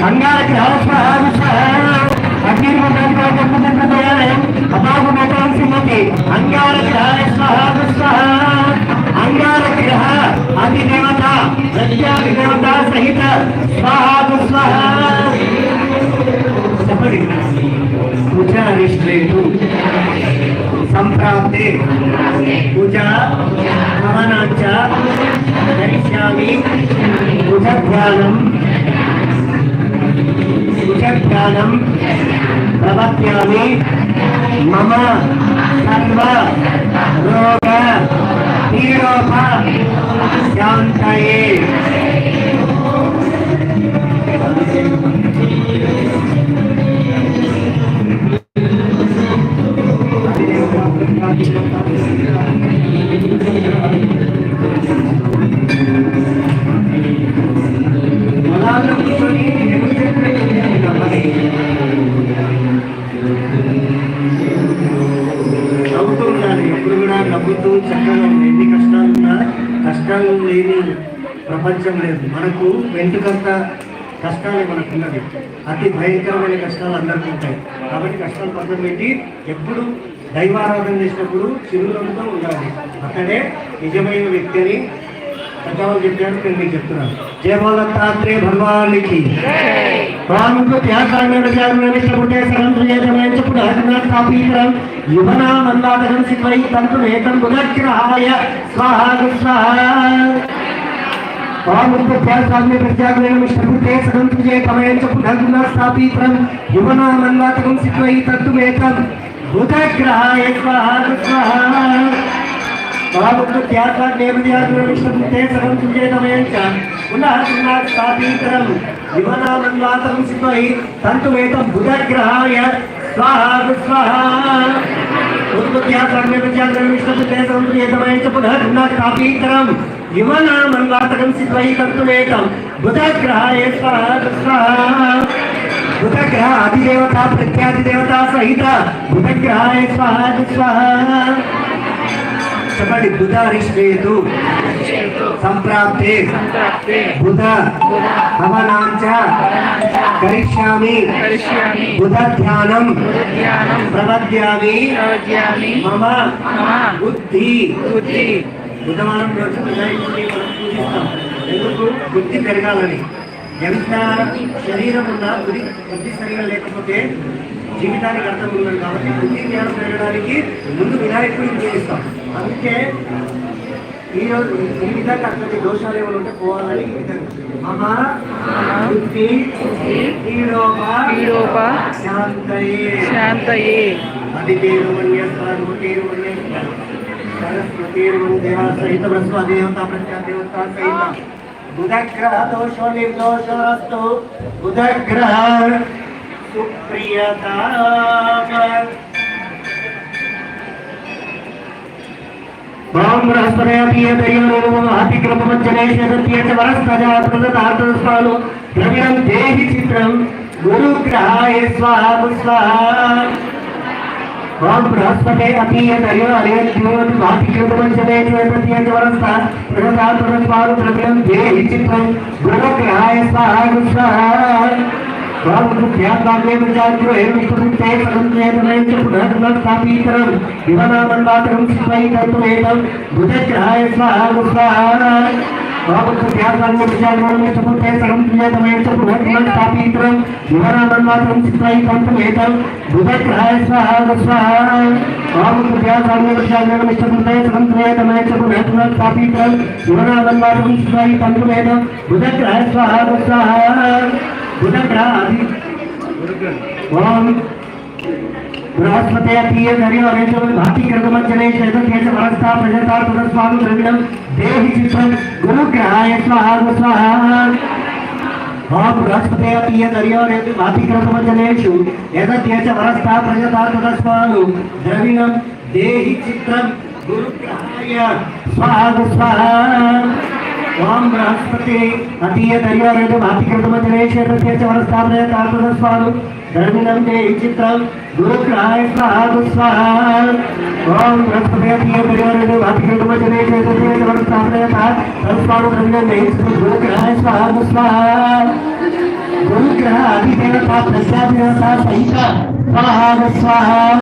अंगारक अंगारग्रह अधिदेवता प्रत्यादिदेवता सहित स्वाहा स्वाहा पूजा रिश्रेतु संप्राप्ते पूजा हवनाच करिष्यामि भुजध्यानं प्रपद्यामि मम सर्व रोग पीडोपशान्तये నవ్వుతూ చక్కగా ఎన్ని కష్టాలున్నా కష్టాలు లేని ప్రపంచం లేదు. మనకు వెంటుకంత కష్టాలే మనకున్నది. అతి భయంకరమైన కష్టాలు అందరికీ ఉంటాయి. కాబట్టి కష్టాలు పక్కన పెట్టి ఎప్పుడు దైవారాధన చేసినప్పుడు చిరునవ్వుతో ఉండాలి. అక్కడే నిజమైన వ్యక్తిని పెద్దవాళ్ళు చెప్పారు, నేను మీకు చెప్తున్నాను. జయ దత్తాత్రేయ భగవానికి स्वाहा बुधग्रह अधिदेवता प्रत्यादिदेवता सहित बुधग्रहाय स्वाहा स्वाहा చెప్పండి. బుధ రిష్ఠేతు సంప్రాప్తే బుధ హవనాంచ కరిష్యామి బుధధ్యానం ప్రపద్యామి మమ బుద్ధి. బుధవారం రోజు వినాయకుడిని మనం పూజిస్తాం. ఎందుకు? బుద్ధి పెరగాలని. ఎంత శరీరం ఉన్నా బుద్ధి సరిగా లేకపోతే జీవితానికి అర్థం ఉండదు. కాబట్టి బుద్ధి జ్ఞానం పెరగడానికి ముందు వినాయకుడిని పూజిస్తాం. అందుకే ఈరోజు ఈ విధంగా అటువంటి దోషాలు ఏమైనా ఉంటే పోవాలని ఈ విధంగా మహా బుద్ధి పీడోప శాంతయే సరస్వతీర్వంద్యా సహిత బ్రహ్మదేవతా ప్రత్యాదేవతా సహిత बुधग्रह दोषो निर्दोषोस्तु बुधग्रह सुप्रियता ओम बृहस्पतये दयोनमः अतिक्रमवञ्चने शतत्ये च वरस्तजातप्रदतार्थस्वालो द्रव्यं देहि चित्रं गुरुग्रहाय स्वाहा स्वाहा ओम बृहस्पते अतीय दयो अरेन ज्योत भातिकृतवञ्चने शतत्ये च वरस्तजातप्रदतार्थस्वालो द्रव्यं देहि चित्रं गुरुग्रहाय स्वाहा स्वाहा ध्यान विचारो विष्णुते सदंत्रेतमेन च पुनः स्थापितरं विवनामन्वातरं शिवै तत्त्वेतं बुधग्रहाय स्वाहा स्वाहा ध्यान विचारो विष्णुते सदंत्रेतमेन च पुनः स्थापितरं विवनामन्वातरं शिवै तत्त्वेतं बुधग्रहाय स्वाहा स्वाहा ध्यान विचारो विष्णुते सदंत्रेतमेन च पुनः स्थापितरं विवनामन्वातरं शिवै तत्त्वेतं बुधग्रहाय स्वाहा स्वाहा ओम बृहस्पते अतीय दर्यो अरेचो भाति कृतमंजने शतत्ये च वरस्ता प्रजतार्थस्वामी द्रविणं देहि चित्रं गुरुग्रहाय स्वाहा स्वाहा ओम बृहस्पते अतीय दर्यो अरेचो भाति कृतमंजनेषु यतत्ये च वरस्ता प्रजतार्थस्वामी द्रविणं देहि चित्रं गुरुग्रहाय स्वाहा स्वाहा ओम बृहस्पति अतीय दर्यो अरेचो भाति कृतमंजने शतत्ये च वरस्ता प्रजतार्थस्वामी धर्मिनं देहि चित्रं गुरुग्रहाय स्वाहा स्वाहा ओम बृहस्पति अतीय दर्यो अरेचो भाति कृतमंजने शतत्ये च वरस्ता प्रजतार्थस्वामी धर्मिनं देहि चित्रं गुरुग्रहाय स्वाहा स्वाहा गुरुग्रह प्रत्यादेवता सहित स्वाहा स्वाहा